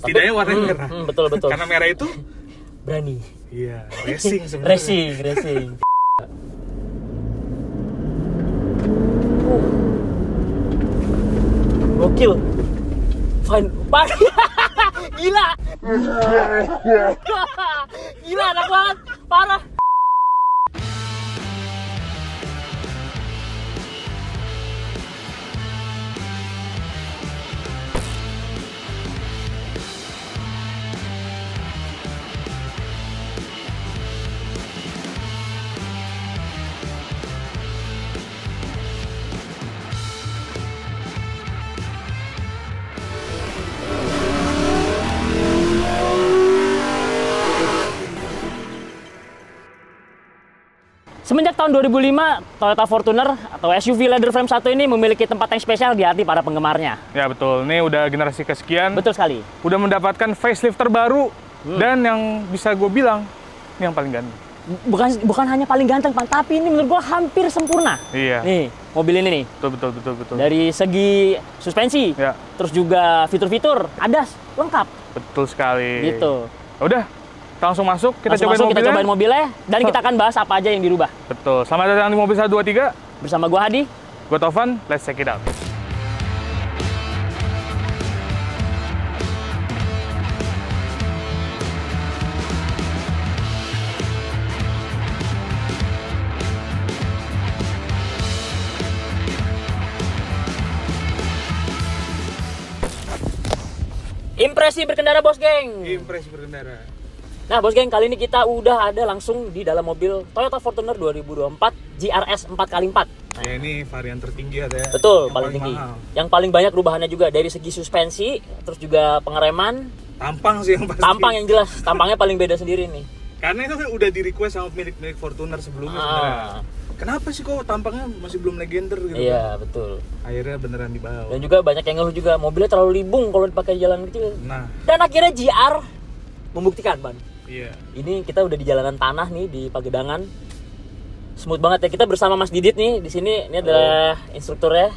Setidaknya warnanya merah. Betul. Karena merah itu berani. iya, racing sebenarnya. Racing. Gokil. Fine. Gila. Gila, enak banget. Parah. Semenjak tahun 2005, Toyota Fortuner atau SUV leather frame 1 ini memiliki tempat yang spesial di hati para penggemarnya. Ya betul, ini udah generasi kesekian. Betul sekali. Udah mendapatkan facelift terbaru dan yang bisa gue bilang ini yang paling ganteng. Bukan hanya paling ganteng, Pan, tapi ini menurut gua hampir sempurna. Iya. Nih, mobil ini nih. Betul. Dari segi suspensi, ya. Terus juga fitur-fitur, ADAS, lengkap. Betul sekali. Gitu. Udah, kita langsung masuk, kita cobain mobilnya, dan kita akan bahas apa aja yang dirubah. Betul. Selamat datang di Mobil 123. Bersama gua Hadi. Gua Tovan, let's check it out. Impresi berkendara, bos geng. Impresi berkendara. Nah, bos geng, kali ini kita udah ada langsung di dalam mobil Toyota Fortuner 2024 GRS 4x4. Nah, ya, ini varian tertinggi ya. Betul, paling tinggi. Mahal. Yang paling banyak perubahannya juga dari segi suspensi, terus juga pengereman. Tampang sih yang pasti. Tampang yang jelas, tampangnya paling beda sendiri nih. Karena itu udah di request sama milik Fortuner sebelumnya sebenarnya. Kenapa sih kok tampangnya masih belum legender gitu? Iya, betul. Akhirnya beneran dibawa. Dan juga banyak yang ngeluh juga, mobilnya terlalu libung kalau dipakai jalan kecil. Nah. Dan akhirnya GR membuktikan, Ban. Iya. Ini kita udah di jalanan tanah nih di Pagedangan. Smooth banget ya. Kita bersama Mas Didit nih di sini. Ini adalah instrukturnya.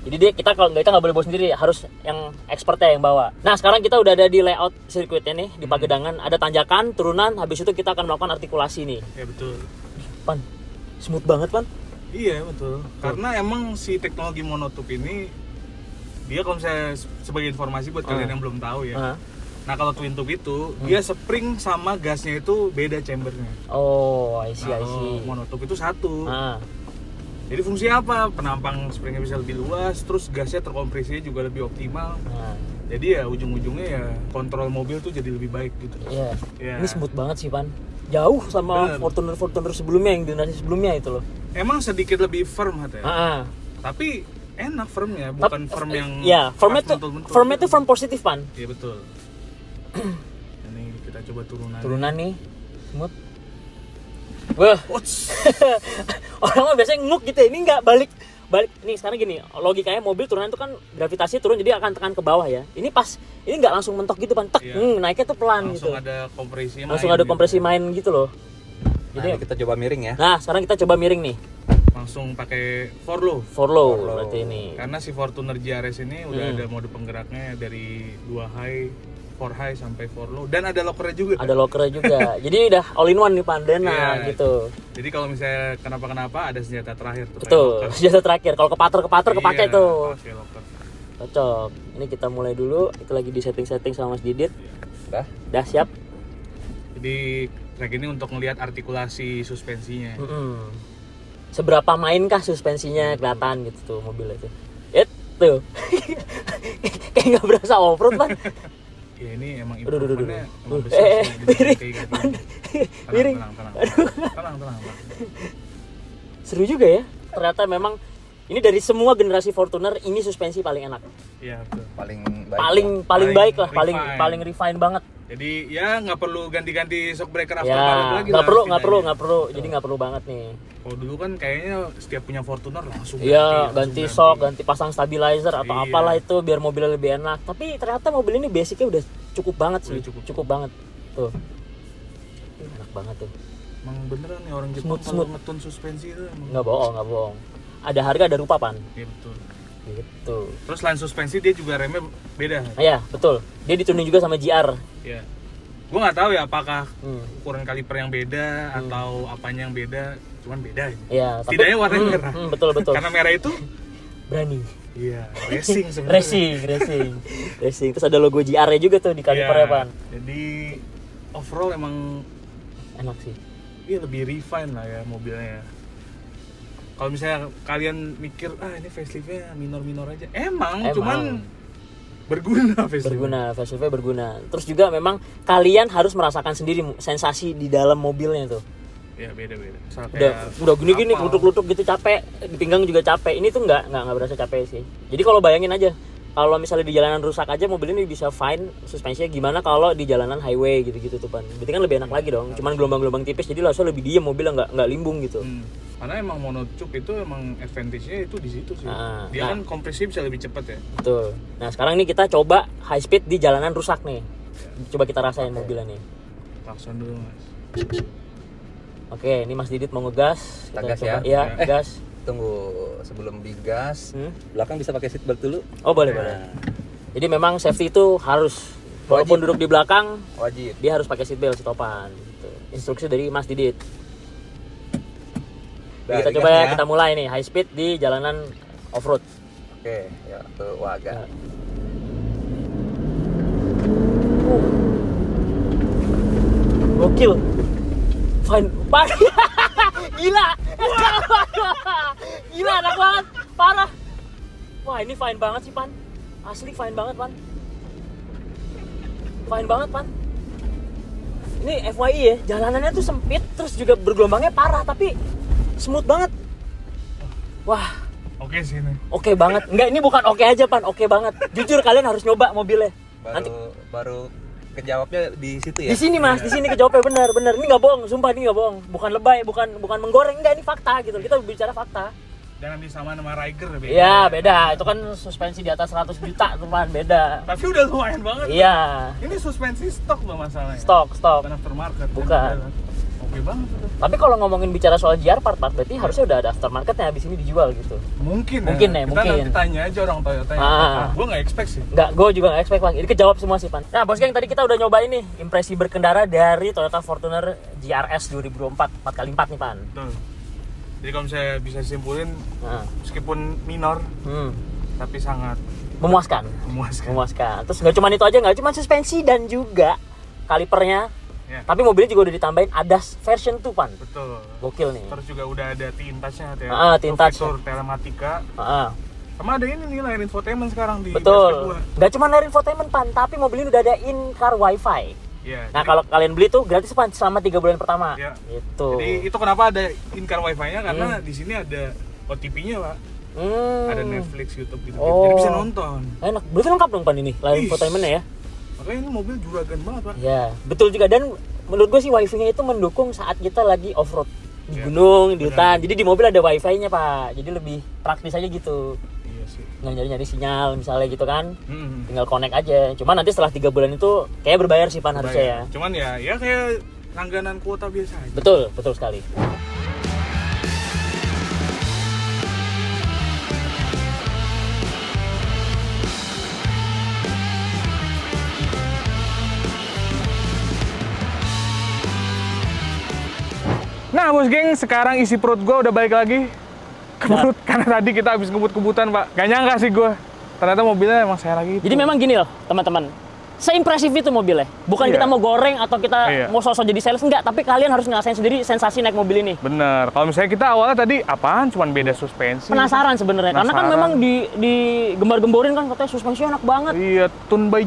Jadi kita nggak boleh bawa sendiri, harus yang expertnya yang bawa. Nah, sekarang kita udah ada di layout sirkuitnya nih di Pagedangan. Ada tanjakan, turunan, habis itu kita akan melakukan artikulasi nih. Ya betul. Pan, smooth banget, Pan. Iya betul. Karena emang si teknologi monotube ini dia kalau misalnya sebagai informasi buat kalian yang belum tahu ya. Nah kalau twin tube itu dia spring sama gasnya itu beda chambernya. Oh, I see. Monotube itu satu. Jadi fungsinya apa? Penampang springnya bisa lebih luas, terus gasnya terkompresinya juga lebih optimal. Jadi ya ujung-ujungnya ya kontrol mobil tuh jadi lebih baik gitu. Iya. Yeah. Ini smooth banget sih, Pan. Jauh sama Fortuner sebelumnya yang generasi sebelumnya itu loh. Emang sedikit lebih firm katanya. Tapi enak firmnya, bukan firm yang firmnya tuh firm positif, Pan. Iya betul. Ini kita coba turunan nih, smooth. Wah. Orang mah biasanya nguk gitu ya. Ini nggak balik. Nih sekarang gini, logikanya mobil turunan itu kan gravitasi turun, jadi akan tekan ke bawah ya. Ini nggak langsung mentok gitu, Pan. Tek, naiknya tuh pelan langsung gitu. Langsung ada kompresi main gitu loh. Jadi kita coba miring ya. Nah, sekarang kita coba miring nih. Langsung pakai four low berarti ini. Karena si Fortuner GRS ini udah ada mode penggeraknya dari 4 high sampai 4 low, dan ada lockernya juga. Jadi udah all in one nih, Pandena gitu. Jadi kalau misalnya kenapa-kenapa ada senjata terakhir tuh. Betul, senjata terakhir. Kalau kepater kepake tuh. Locker. Cocok. Ini kita mulai dulu. Itu lagi di setting sama Mas Didit. Dah siap. Jadi track ini untuk ngelihat artikulasi suspensinya. Seberapa mainkah suspensinya kelihatan gitu tuh mobil itu. Itu. Kayak nggak berasa off-road, Pan. Ya ini emang improvementnya emang besar sih. Miring. Tenang. Seru juga ya. Ternyata memang ini dari semua generasi Fortuner ini suspensi paling enak. Iya betul. Paling baik lah, paling refine banget. Jadi ya nggak perlu ganti-ganti shock breaker aftermarket lagi. Nggak perlu. Jadi nggak perlu banget nih. Kalau dulu kan kayaknya setiap punya Fortuner langsung ganti shock, ganti pasang stabilizer atau apalah itu biar mobilnya lebih enak. Tapi ternyata mobil ini basicnya udah cukup banget sih. Cukup banget. Tuh. Enak banget tuh. Emang beneran nih orang Jepang kalau ngetun suspensi itu emang nggak bohong. Ada harga ada rupa, Pan. Iya betul. Gitu. Terus selain suspensi dia juga remnya beda. Iya, betul. Dia dituning juga sama GR. Iya. Gue nggak tahu ya apakah ukuran kaliper yang beda atau apanya yang beda, cuman beda. Iya. Setidaknya warna merah. Betul. Karena merah itu berani. Iya, racing sebenarnya. Racing. Terus ada logo GR-nya juga tuh di kalipernya, Pan. Jadi overall emang enak sih. Iya, lebih refine lah ya mobilnya. Kalau misalnya kalian mikir ini faceliftnya minor aja, emang cuman berguna faceliftnya berguna. Terus juga memang kalian harus merasakan sendiri sensasi di dalam mobilnya tuh. Ya beda. Udah gini klutuk-klutuk gitu capek, di pinggang juga capek. Ini tuh nggak berasa capek sih. Jadi kalau bayangin aja, kalau misalnya di jalanan rusak aja mobil ini bisa fine, suspensinya gimana kalau di jalanan highway gitu tuh, Pan. Berarti kan lebih enak lagi dong. Cuman gelombang-gelombang tipis jadi langsung lebih diem mobilnya nggak limbung gitu. Karena emang monocoque itu emang advantage-nya itu di situ sih. Dia kan kompresi bisa lebih cepat ya. Betul. Nah, sekarang nih kita coba high speed di jalanan rusak nih. Coba kita rasain mobilnya nih. Klakson dulu, Mas. Oke, ini Mas Didit mau ngegas. Kita gas ya. Iya, gas. Tunggu sebelum digas. Belakang bisa pakai seatbelt dulu. Oh, boleh. Jadi memang safety itu harus walaupun duduk di belakang wajib. Dia harus pakai seatbelt stopan gitu. Instruksi dari Mas Didit. Kita coba ya, kita mulai nih high speed di jalanan off-road. Oke, ya ke Waga. Gokil. Fine. Gila. Gila, enak banget. Parah. Wah, ini fine banget sih, Pan. Asli fine banget, Pan. Fine banget, Pan. Ini FYI ya, jalanannya tuh sempit, terus juga bergelombangnya parah, tapi smooth banget. Wah. Oke sih ini. Oke banget. Enggak, ini bukan oke aja, Pan. Oke banget. Jujur kalian harus nyoba mobilnya. Baru kejawabnya di situ ya. Di sini, Mas. Di sini kejawabnya benar. Ini enggak bohong, sumpah ini enggak bohong. Bukan lebay, bukan menggoreng, enggak, ini fakta gitu. Kita bicara fakta. Jangan disamain sama Riker beda. Iya, beda. Itu kan suspensi di atas 100 juta, teman, beda. Tapi udah lumayan banget. Iya. Ini suspensi stok loh masalahnya. Stok. Bukan aftermarket. Bukan. Oke banget itu. Tapi kalau ngomongin bicara soal GR part berarti harusnya udah ada aftermarketnya habis ini dijual gitu. Mungkin ya. Kita nanti tanya aja orang Toyota. Gue nggak expect sih. Gue juga nggak expect, Bang. Ini kejawab semua sih, Pan. Nah, bos geng, tadi kita udah nyobain nih impresi berkendara dari Toyota Fortuner GRS 2024 4x4 nih, Pan. Betul. Jadi kalau misalnya bisa simpulin, meskipun minor, tapi sangat memuaskan. Terus nggak cuma itu aja, nggak cuma suspensi dan juga kalipernya. Ya. Tapi mobilnya juga udah ditambahin ADAS version 2, Pan. Betul. Gokil nih. Terus juga udah ada TIN-Touch-nya fitur telematika. Sama ada ini nih layar infotainment sekarang di betul. Nggak cuma layar infotainment, Pan, tapi mobil ini udah ada in-car wifi. Ya, nah, kalau kalian beli tuh gratis, Pan, selama 3 bulan pertama. Ya. Gitu. Jadi itu kenapa ada in-car wifi-nya, karena di sini ada OTP-nya, Pak. Ada Netflix, YouTube gitu. Jadi bisa nonton. Enak. Berarti lengkap dong, Pan, ini layar infotainment-nya ya. Makanya ini mobil juragan banget, Pak. Ya, betul juga. Dan menurut gue sih wifi-nya itu mendukung saat kita lagi off-road di gunung, di hutan. Jadi di mobil ada wifi-nya, Pak. Jadi lebih praktis aja gitu. Iya sih. Nggak nyari sinyal misalnya gitu kan. Tinggal connect aja. Cuman nanti setelah 3 bulan itu kayak berbayar sih, Pan, harusnya ya. Cuman ya kayak langganan kuota biasa aja. Betul sekali. Nah, bos geng, sekarang isi perut gue udah balik lagi ke perut karena tadi kita habis ngebut-kebutan, Pak. Gak nyangka sih gue. Ternyata mobilnya emang saya lagi. Jadi memang gini loh, teman-teman. Seimpresif itu mobilnya. Bukan kita mau goreng atau kita mau sosok jadi sales, enggak. Tapi kalian harus ngerasain sendiri sensasi naik mobil ini. Bener. Kalau misalnya kita awalnya tadi apaan? Cuman beda suspensi. Penasaran sebenarnya. Karena kan memang di gembar-gemborin kan katanya suspensinya enak banget. Iya, Tune by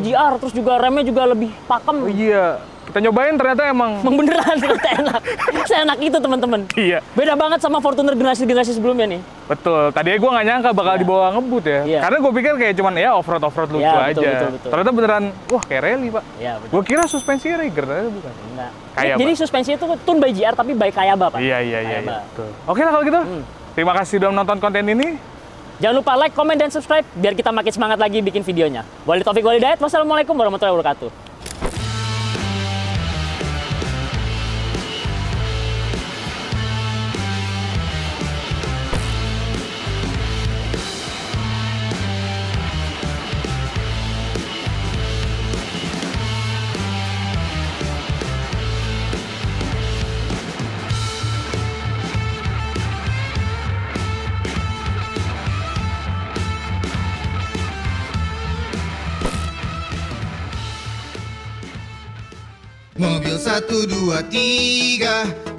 GR. Terus juga remnya juga lebih pakem. Iya. Kita nyobain ternyata emang beneran ternyata enak. Seenak itu, teman-teman. Iya. Beda banget sama Fortuner generasi sebelumnya nih. Betul. Tadinya gue nggak nyangka bakal dibawa ngebut ya. Iya. Karena gue pikir kayak cuman off-road lucu aja. Betul. Ternyata beneran, wah kayak rally, Pak. Iya, betul. Gue kira suspensi Raiger, ternyata bukan. Enggak. Kayaba. Jadi suspensi itu Tune by GR tapi by Kayaba, Pak. Iya. Betul. Oke lah kalau gitu. Terima kasih sudah menonton konten ini. Jangan lupa like, comment, dan subscribe biar kita makin semangat lagi bikin videonya. Wali Taufik Wali Hidayat. Wassalamualaikum warahmatullahi wabarakatuh. Mobil 1, 2, 3